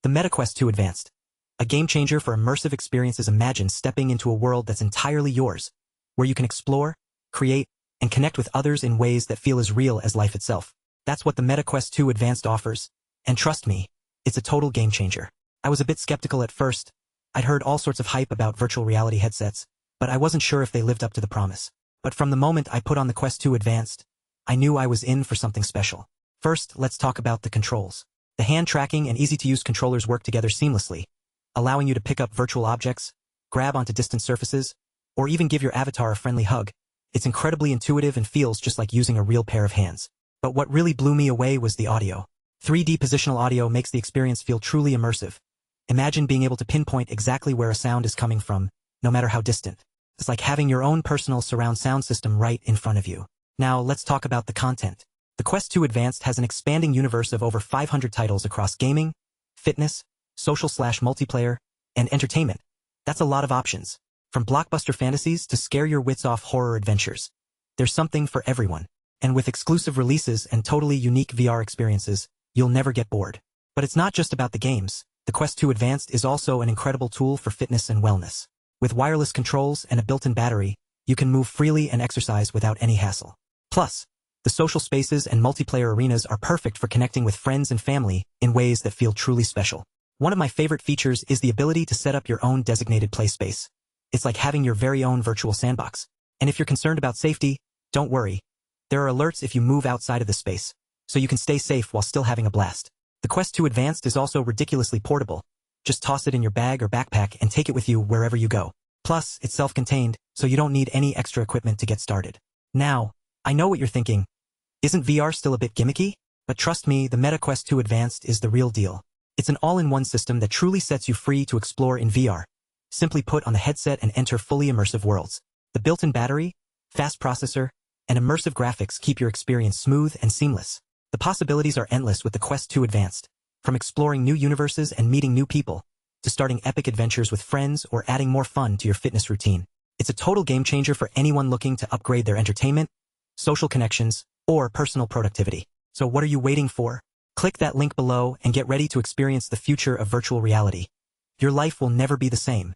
The MetaQuest 2 Advanced. A game changer for immersive experiences. Imagine stepping into a world that's entirely yours, where you can explore, create, and connect with others in ways that feel as real as life itself. That's what the MetaQuest 2 Advanced offers, and trust me, it's a total game changer. I was a bit skeptical at first. I'd heard all sorts of hype about virtual reality headsets, but I wasn't sure if they lived up to the promise. But from the moment I put on the Quest 2 Advanced, I knew I was in for something special. First, let's talk about the controls. The hand tracking and easy-to-use controllers work together seamlessly, allowing you to pick up virtual objects, grab onto distant surfaces, or even give your avatar a friendly hug. It's incredibly intuitive and feels just like using a real pair of hands. But what really blew me away was the audio. 3D positional audio makes the experience feel truly immersive. Imagine being able to pinpoint exactly where a sound is coming from, no matter how distant. It's like having your own personal surround sound system right in front of you. Now, let's talk about the content. The Quest 2 Advanced has an expanding universe of over 500 titles across gaming, fitness, social/multiplayer, and entertainment. That's a lot of options. From blockbuster fantasies to scare-your-wits-off horror adventures. There's something for everyone. And with exclusive releases and totally unique VR experiences, you'll never get bored. But it's not just about the games. The Quest 2 Advanced is also an incredible tool for fitness and wellness. With wireless controls and a built-in battery, you can move freely and exercise without any hassle. Plus, the social spaces and multiplayer arenas are perfect for connecting with friends and family in ways that feel truly special. One of my favorite features is the ability to set up your own designated play space. It's like having your very own virtual sandbox. And if you're concerned about safety, don't worry. There are alerts if you move outside of the space, so you can stay safe while still having a blast. The Quest 2 Advanced is also ridiculously portable. Just toss it in your bag or backpack and take it with you wherever you go. Plus, it's self-contained, so you don't need any extra equipment to get started. Now, I know what you're thinking. Isn't VR still a bit gimmicky? But trust me, the MetaQuest 2 Advanced is the real deal. It's an all-in-one system that truly sets you free to explore in VR. Simply put on the headset and enter fully immersive worlds. The built-in battery, fast processor, and immersive graphics keep your experience smooth and seamless. The possibilities are endless with the Quest 2 Advanced. From exploring new universes and meeting new people, to starting epic adventures with friends or adding more fun to your fitness routine. It's a total game changer for anyone looking to upgrade their entertainment, social connections, or personal productivity. So what are you waiting for? Click that link below and get ready to experience the future of virtual reality. Your life will never be the same.